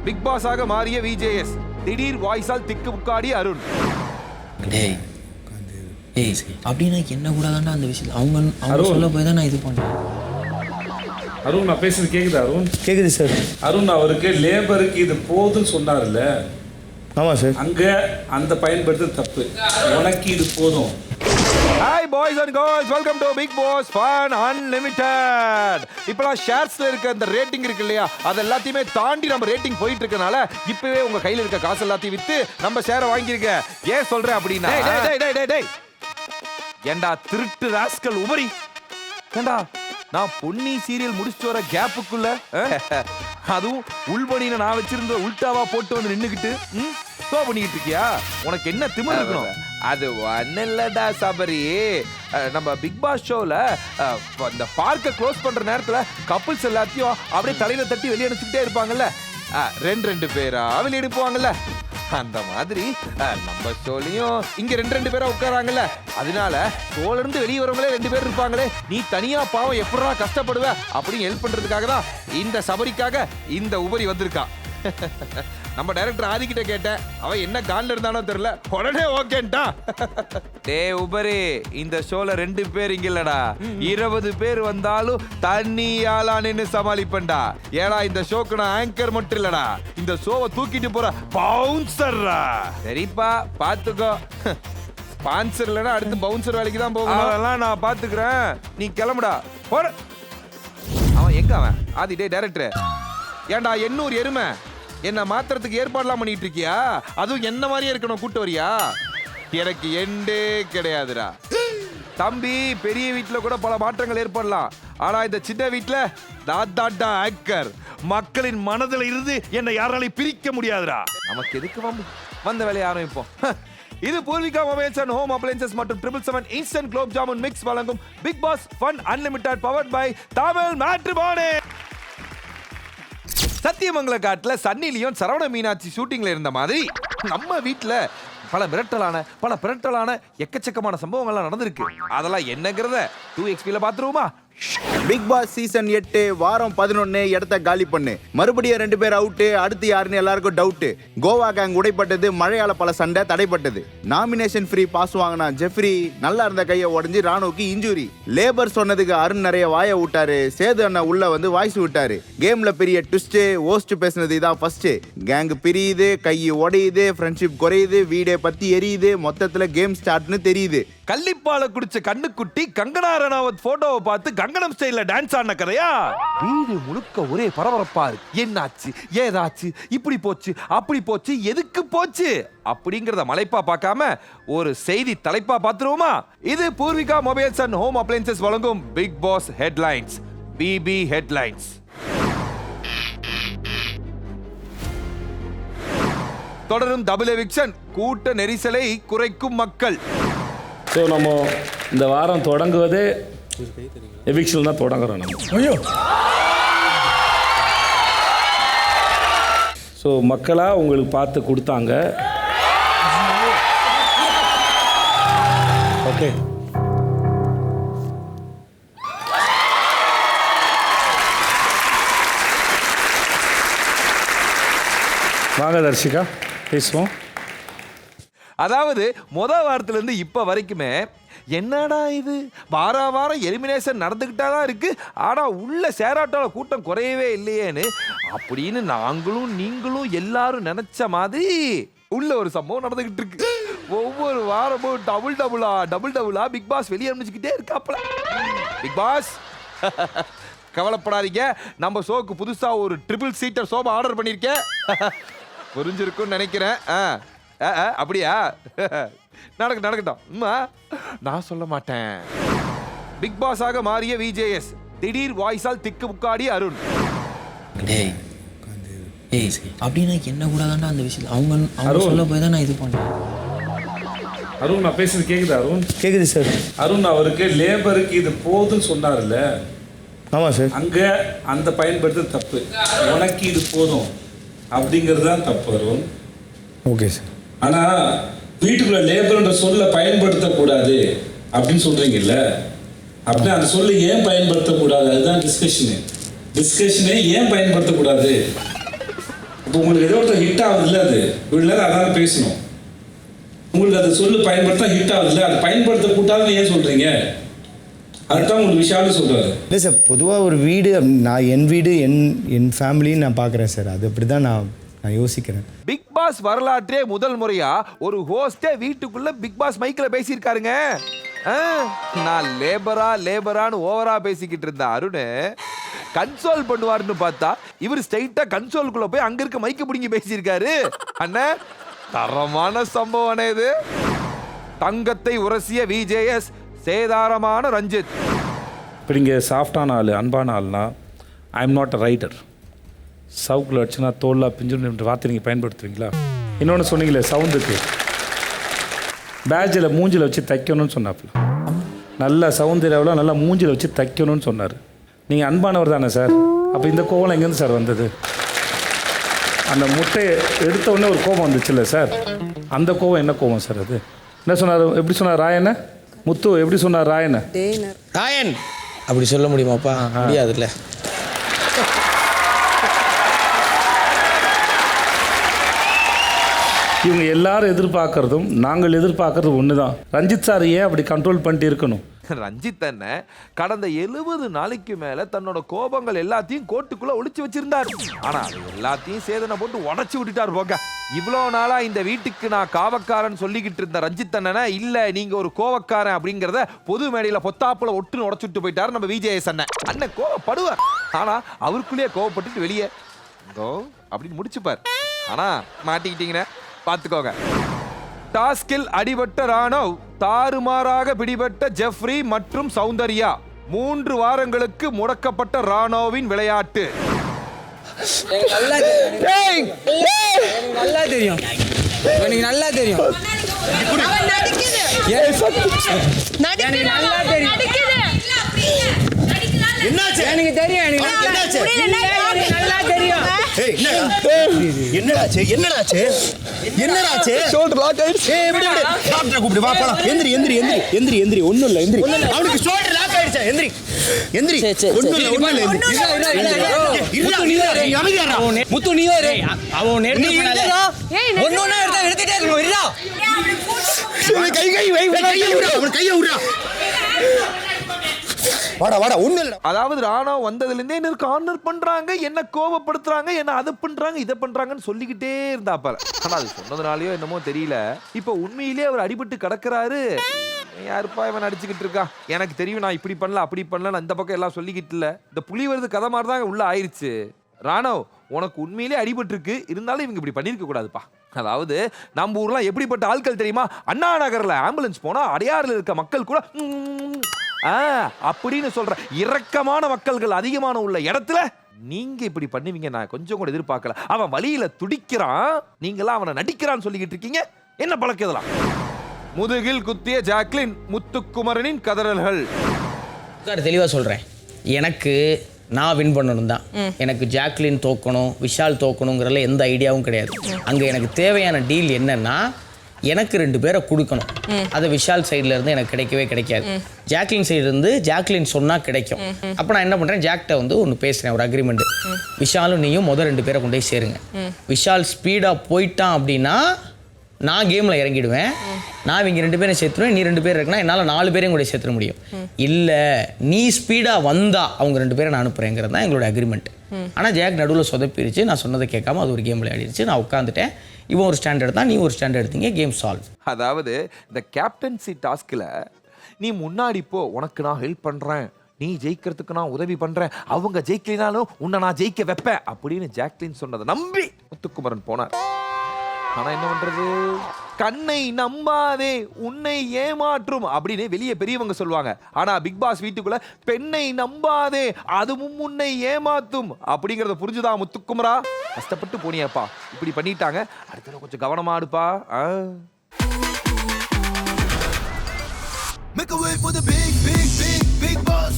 Big பாஸாக மாறிய VJS, திடீர் வாய்ஸால் திக்கு முக்காடி அருண். டேய் அப்படின்னா என்ன கூட தான்டா அந்த விஷயம் அவங்க சொல்ல போய் தான் நான் இது பண்ணேன். அருண், நான் பேசுறது கேக்குதா? அருண் கேட்குது சார். அருண், அவருக்கு லேபருக்கு இது போதுன்னு சொன்னார்ல. ஆமாம் சார். அங்கே அந்த பயன்படுத்து தப்பு, உனக்கு இது போதும். Hi boys and girls, welcome to Bigg Boss fun unlimited. இப்பலாம் ஷேர்ஸ்ல இருக்க அந்த ரேட்டிங் இருக்கு இல்லையா, அது எல்லாத்தையுமே தாண்டி நம்ம ரேட்டிங் போயிட்டு இருக்கனால இப்பவே உங்க கையில இருக்க காசு எல்லாத்தையும் வித்து நம்ம ஷேரை வாங்கிருக்க. ஏன் சொல்றேன் அப்படின்னா, ஏண்டா திருட்டு ராஸ்கல் உபரி, ஏண்டா நான் பொன்னி சீரியல் முடிச்சுட்டு வர கேப்புக்குள்ள அதுவும் உள்பணியில நான் வச்சிருந்த உல்டாவா போட்டு வந்து நின்னுக்கிட்டு ஷோ பண்ணிக்கிட்டு இருக்கியா? உனக்கு என்ன திமிரு இருக்கணும்? அது ஒன்னில்லடா சபரி, நம்ம பிக் பாஸ் ஷோல இந்த பார்க்க க்ளோஸ் பண்ற நேரத்துல கப்புள்ஸ் எல்லாத்தையும் அப்படியே தலையில தட்டி வெளியே அனுப்பிச்சுக்கிட்டே இருப்பாங்கல்ல, ரெண்டு பேரா வெளியே அனுப்புவாங்கல்ல, அந்த மாதிரி நம்ம ஷோலையும் இங்க ரெண்டு பேரா உட்காராங்கல்ல, அதனால ஷோல இருந்து வெளியே வரவங்களே 2 பேர் இருப்பாங்களே, நீ தனியா பாவம் எப்படா கஷ்டப்படுவ அப்படின்னு ஹெல்ப் பண்றதுக்காக தான் இந்த சபரிக்காக இந்த உபரி வந்திருக்கா. நம்ம டைரக்டர் ஆதி கிட்ட கேட்டேன், அவன் என்ன கான்ல இருந்தானோ தெரியல, உடனே ஓகேன்டா. டே உபரி, இந்த ஷோல 2 பேர் இங்க இல்லடா, 20 பேர் வந்தாலும் தண்ணி ஆளானு சமாளிப்பேன்டா. ஏடா இந்த ஷோக்கு நான் ஆங்கர் மட்டும் இல்லடா, இந்த ஷோவை தூக்கிட்டு போற பவுன்சர்ரா. சரிப்பா பாத்துக்கோ, ஸ்பான்சர் இல்லனா அடுத்து பவுன்சர் வேலைக்கு தான் போகணும். அதெல்லாம் நான் பாத்துக்கிறேன், நீ கிளம்புடா போற. அவன் எங்க அவன் ஆதி? டே டைரக்டர், ஏண்டா 800 எருமை என்ன மாத்திரத்துக்கு ஏற்பாடுலாம் பண்ணிட்டு இருக்கியா? அதுவும் என்ன மாதிரியே இருக்கணும், கூட்டு வரியா? எனக்கு எண்டே கிடையாதுடா தம்பி. பெரிய வீட்டுல கூட பல மாற்றங்கள் ஏற்படலாம், ஆனா இந்த சின்ன வீட்டுல தாத்தா ஆங்கர், மக்களின் மனதில் இருந்து என்னை யாராலையும் பிரிக்க முடியாதுடா. நமக்கு எதுக்கு வந்த வேலையை ஆரம்பிப்போம். இது Poorvika mobiles and home appliances மற்றும் 777 இன்ஸ்டன்ட் குலோப் ஜாமுன் மிக்ஸ் வழங்கும் Bigg Boss fun unlimited powered by Tamil matrimony. சத்தியமங்கல காட்டுல சன்னி லியோன் சரவண மீனாட்சி ஷூட்டிங்ல இருந்த மாதிரி நம்ம வீட்டுல பல பிரட்டலான எக்கச்சக்கமான சம்பவங்கள்லாம் நடந்திருக்கு. அதெல்லாம் என்னங்கிறத 2xp பாத்துருவோமா? பிக் பாஸ் சீசன் 8 வாரம் 11 இடத்த காலி பண்ணு. மறுபடியும் 2 பேர் அவுட்டு, அடுத்து யாருன்னு எல்லாருக்கும் டவுட். கோவா கேங் உடைப்பட்டது, மழையால பல சண்டை தடைப்பட்டது. நாமினேஷன் ஃப்ரீ பாஸ் வாங்கினா ஜெஃப்ரி நல்லா இருந்த கையை உடஞ்சி ராணுவுக்கு இன்ஜுரி. லேபர் சொன்னதுக்கு அருண் நிறைய வாய விட்டாரு, சேது அண்ணா உள்ள வந்து வாய்ஸ் விட்டாரு. கேம்ல பெரிய ட்விஸ்ட், ஹோஸ்ட் பேசுனது இதான் ஃபர்ஸ்ட். கேங் பிரியுது, கை உடையுது, ஃப்ரெண்ட்ஷிப் குறையுது, வீடே பத்தி எரியுது, மொத்தத்துல கேம் ஸ்டார்ட்னு தெரியுது. கள்ளிப்பால குடிச்ச கண்ணுக்குட்டி கங்கனா ரனாவத் போட்டோவை பார்த்து கங்கனம் ஸ்டைல்ல டான்ஸ் ஆடின கதையா? வீடு முழுக்க ஒரே பரபரப்பா இருக்கு. என்னாச்சு, ஏதாச்சு, இப்படி போச்சு, அப்படி போச்சு, எதுக்கு போச்சு அப்படிங்கறத மலைப்பா பார்க்காம ஒரு செய்தி தலைப்பா பார்த்துருவோமா? இது Poorvika mobiles and home appliances வழங்கும் Bigg Boss headlines, BB headlines. தொடரும் டபுள் எவிக்ஷன், கூட்ட நெரிசலை குறைக்கும் மக்கள். ஸோ நம்ம இந்த வாரம் தொடங்குவதே எவிக்ஷன் தான் தொடங்குறோம் நம்ம. ஐயோ, ஸோ மக்களாக உங்களுக்கு பார்த்து கொடுத்தாங்க. ஓகே, வாங்க தர்ஷிகா பேசுவோம். அதாவது வாரத்துல இருந்து இப்ப வரைக்குமே என்னடா இது வாரம் எலிமினேஷன் நடந்துகிட்டாதான் இருக்கு, ஆனா உள்ள சேராட்டோட கூட்டம் குறையவே இல்லையேன்னு அப்படின்னு நாங்களும் நீங்களும் எல்லாரும் நினைச்ச மாதிரி உள்ள ஒரு சம்பவம் நடந்துகிட்டு இருக்கு. ஒவ்வொரு வாரமும் டபுள் டபுளா பிக் பாஸ் வெளியே அனுப்பிச்சுக்கிட்டே இருக்காப்ல. பிக் பாஸ் கவலைப்படாதீங்க, நம்ம ஷோக்கு புதுசா ஒரு 3 சீட்டர் சோபா ஆர்டர் பண்ணிருக்கேன். புரிஞ்சிருக்கும்னு நினைக்கிறேன். அப்படியா? நடக்கட்டும், நான் சொல்ல மாட்டேன். பிக் பாஸாக மாறிய விஜேஎஸ், திடீர் வாய்ஸால் திக்கு முக்காடி அருண். டேய் அப்படின்னா என்ன கூட தான்டா அந்த விஷயம் அவங்க சொல்ல போய் தான் நான் இது பண்ணேன். அருண், நான் பேசுறது கேக்குதா? அருண் கேட்குது சார். அருண், அவருக்கு லேபருக்கு இது போதுன்னு சொன்னார்ல. ஆமாம் சார். அங்கே அந்த பயன்படுத்து தப்பு, உனக்கு இது போதும் அப்படிங்கிறது தான் தப்பு அருண். Okay sir. ஆனால் வீட்டுக்குள்ள லேபர்ன்ற சொல்ல பயன்படுத்தக்கூடாது அப்படின்னு சொல்றீங்கல்ல, அப்படின்னா அந்த சொல்ல ஏன் பயன்படுத்தக்கூடாது? அதுதான் டிஸ்கஷனே ஏன் பயன்படுத்தக்கூடாது? இப்போ உங்களுக்கு ஏதோ ஒருத்தர் ஹிட் ஆகுதுல்ல, அது இவ்வளோ நேரம் அதான் பேசணும். உங்களுக்கு அது சொல்லு பயன்படுத்தா ஹிட் ஆகுதுல்ல, அது பயன்படுத்த கூட்டாதுன்னு ஏன் சொல்கிறீங்க? அதுதான் உங்களுக்கு விஷாலும் சொல்கிறாரு. இல்லை சார், பொதுவாக ஒரு வீடு நான் என் வீடு என் ஃபேமிலின்னு நான் பார்க்குறேன் சார். அது அப்படி தான் நான் யோசிக்கிறேன். பிக் பாஸ் வரலாற்றே முதல் முறையா ஒரு ஹோஸ்டே வீட்டுக்குள்ள பிக் பாஸ் மைக்ல பேசியிருக்காருங்க. நான் லேபரான்னு ஓவரா பேசிக்கிட்டு இருந்த அருண் கன்சோல் பண்ணுவாருன்னு பார்த்தா இவர் ஸ்ட்ரைட்டா கன்சோலுக்குள்ள போய் அங்க இருக்க மைக்க பிடிங்கி பேசியிருக்காரு. அண்ணா தரமான சம்பவம் இது. தங்கத்தை உரசிய விஜேஎஸ், சேதாரமான ரஞ்சித். இப்போ நீங்கள் சாஃப்டான ஆள், அன்பான ஆள்னா I am not a writer. சவுக்கில் அடிச்சுன்னா தோல்லாம் பிஞ்சுன்ற வார்த்தை நீங்கள் பயன்படுத்துவீங்களா? இன்னொன்று சொன்னீங்களே சவுண்டுக்கு, பேட்சில் மூஞ்சில் வச்சு தைக்கணும்னு சொன்னாப்புல. நல்ல சவுந்தர்யாவில் நல்லா மூஞ்சில் வச்சு தைக்கணும்னு சொன்னார். நீங்கள் அன்பானவர் தானே சார்? அப்போ இந்த கோவம் எங்கேருந்து சார் வந்தது? அந்த முட்டையை எடுத்த உடனே ஒரு கோபம் வந்துச்சுல்ல சார், அந்த கோவம் என்ன கோவம் சார் அது? என்ன சொன்னார்? எப்படி சொன்னார் ராயனை? முத்து எப்படி சொன்னார் ராயனை? ராயன் அப்படி சொல்ல முடியுமாப்பா? முடியாதுல்ல. இவங்க எல்லாரும் எதிர்பார்க்கறதும் நாங்கள் எதிர்பார்க்கறதும் ஒன்று தான். ரஞ்சித் சார் ஏன் அப்படி கண்ட்ரோல் பண்ணிட்டு இருக்கணும்? ரஞ்சித் என்ன கடந்த 70 நாளைக்கு மேல தன்னோட கோபங்கள் எல்லாத்தையும் கோட்டுக்குள்ள ஒளிச்சு வச்சிருந்தார். ஆனா அது எல்லாத்தையும் சேதனை போட்டு உடச்சு விட்டுட்டார். போக இவ்வளவு நாளா இந்த வீட்டுக்கு நான் காவக்காரன் சொல்லிக்கிட்டு இருந்த ரஞ்சித் அண்ணனை இல்ல நீங்க ஒரு கோவக்காரன் அப்படிங்கறத பொது மேடையில பொத்தாப்புல ஒட்டுன்னு உடச்சுட்டு போயிட்டாரு நம்ம விஜேஎஸ் அண்ணன். அண்ணன் கோவப்படுவார், ஆனா அவருக்குள்ளேயே கோவப்பட்டுட்டு வெளியே அப்படின்னு முடிச்சுப்பார். ஆனா மாட்டிக்கிட்டீங்கன்னா பாத்துக்கோங்க. டாஸ்கில் அடிபட்ட ராணவ், தாறுமாறாக பிடிபட்ட ஜெஃப்ரி மற்றும் சௌந்தர்யா. 3 வாரங்களுக்கு முடக்கப்பட்ட ராணோவின் விளையாட்டு. நல்லா தெரியும், எனக்கு நல்லா தெரியும். எனக்கு தெரியும், நல்லா தெரியும். என்னடாச்சு என்னடாச்சு என்னடாச்சு? ஷோல்டர் லாக் ஆயிடுச்சு. விடு விடு, டாக்டரை கூப்பிடு. வா போலாம். எந்திரி எந்திரி எந்திரி எந்திரி எந்திரி. ஒண்ணும் இல்ல, எந்திரி. அவனுக்கு ஷோல்டர் லாக் ஆயிடுச்சு. எந்திரி எந்திரி. ஒண்ணும் இல்ல, ஒண்ணும் இல்ல. முத்து நீ வேற அவன் எடுத்து பண்ணல. ஒண்ணொண்ணா எடுத்துட்டே இருக்கணும். இருடா, கை கை வை. கையை விடு, அவன் கையை விடுடா. வாடா வாடா. ஒண்ணு இல்ல. அதாவது ராணவ் வந்ததுல இருந்தே என்ன கார்னர் பண்றாங்க, என்ன கோவப்படுத்துறாங்க, என்ன அதை பண்றாங்க இதை பண்றாங்கன்னு சொல்லிக்கிட்டே இருந்தாப்ப. ஆனா அது சொன்னதுனாலயோ என்னமோ தெரியல, இப்ப உண்மையிலேயே அவர் அடிபட்டு கிடக்குறாரு. யாருப்பா இவன் அடிச்சுக்கிட்டு இருக்கா, எனக்கு தெரியும் நான் இப்படி பண்ணல அப்படி பண்ணல அந்த பக்கம் எல்லாம் சொல்லிக்கிட்டு இல்ல. இந்த புலி வருது கதை மாதிரி தான் உள்ள ஆயிடுச்சு. ராணவ் உனக்கு உண்மையிலே அடிபட்டு இருக்கு, இருந்தாலும் இவங்க இப்படி பண்ணிருக்க கூடாதுப்பா. அதாவது நம்ம ஊர்லாம் எப்படிப்பட்ட ஆட்கள் தெரியுமா? அண்ணா நகர்ல ஆம்புலன்ஸ் போனா அடையாறுல இருக்க மக்கள் கூட அப்படின்னு சொல்ற இரக்கமான மக்கள்கள் அதிகமான உள்ள இடத்துல நீங்க இப்படி பண்ணுவீங்க நான் கொஞ்சம் கூட எதிர்பார்க்கல. அவன் வழியில துடிக்கிறான், நீங்களாம் அவனை நடிக்கிறான்னு சொல்லிக்கிட்டு இருக்கீங்க. என்ன பழக்கம் இதெல்லாம்? முதுகில் குத்திய ஜாக்லின், முத்துக்குமரனின் கதறல்கள். தெளிவா சொல்றேன், எனக்கு நான் வின் பண்ணணும் தான். எனக்கு ஜாக்லின் தோக்கணும், விஷால் தோக்கணுங்கிறதுல எந்த ஐடியாவும் கிடையாது. அங்க எனக்கு தேவையான டீல் என்னன்னா, எனக்கு 2 பேரை கொடுக்கணும். அது விஷால் சைடில் இருந்து எனக்கு கிடைக்கவே கிடைக்காது. ஜாக்லின் சைடு இருந்து ஜாக்லின் சொன்னால் கிடைக்கும். அப்போ நான் என்ன பண்ணுறேன், ஜாக்கிட்ட வந்து ஒன்று பேசுகிறேன், ஒரு அக்ரிமெண்ட். விஷாலும் நீயும் முதல் 2 பேரை கொண்டு போய் சேருங்க. விஷால் ஸ்பீடாக போயிட்டான் அப்படின்னா நான் கேமில் இறங்கிடுவேன். நான் இவங்க 2 பேரும் சேர்த்துருவேன். நீ 2 பேர் இருக்குன்னா என்னால் 4 பேரையும் கூட சேர்த்துட முடியும். இல்லை நீ ஸ்பீடாக வந்தா அவங்க 2 பேரை நான் அனுப்புகிறேங்கிறது தான் எங்களோட அக்ரிமெண்ட். ஆனால் ஜாக் நடுவில் சொதப்பிடுச்சு, நான் சொன்னதை கேட்காம அது ஒரு கேம் விளையாடிடுச்சு. நான் உட்காந்துட்டேன், இவன் ஒரு ஸ்டாண்டர்ட் தான், நீ ஒரு ஸ்டாண்டர்ட் எடுத்தீங்க, கேம் சால்வ். அதாவது இந்த கேப்டன்சி டாஸ்கில் நீ முன்னாடி போ, உனக்கு நான் ஹெல்ப் பண்ணுறேன், நீ ஜெயிக்கிறதுக்கு நான் உதவி பண்ணுறேன், அவங்க ஜெயிக்கலினாலும் உன்னை நான் ஜெயிக்க வைப்பேன் அப்படின்னு ஜாக்லின் சொன்னதை நம்பி முத்துக்குமரன் போனார். ஆனா என்ன பண்றது, கண்ணை நம்பாதே உன்னை ஏமாற்றும் அப்படின்னு வெளியே பெரியவங்க சொல்லுவாங்க. ஆனா பிக் பாஸ் வீட்டுக்குள்ள பெண்ணை நம்பாதே அதுவும் உன்னை ஏமாத்தும் அப்படிங்கறத புரிஞ்சுதா முத்துக்குமரா? கஷ்டப்பட்டு போனியாப்பா, இப்படி பண்ணிட்டாங்க, அடுத்த கொஞ்சம் கவனமா இருப்பா. Make a way for the big, big, big, big boss.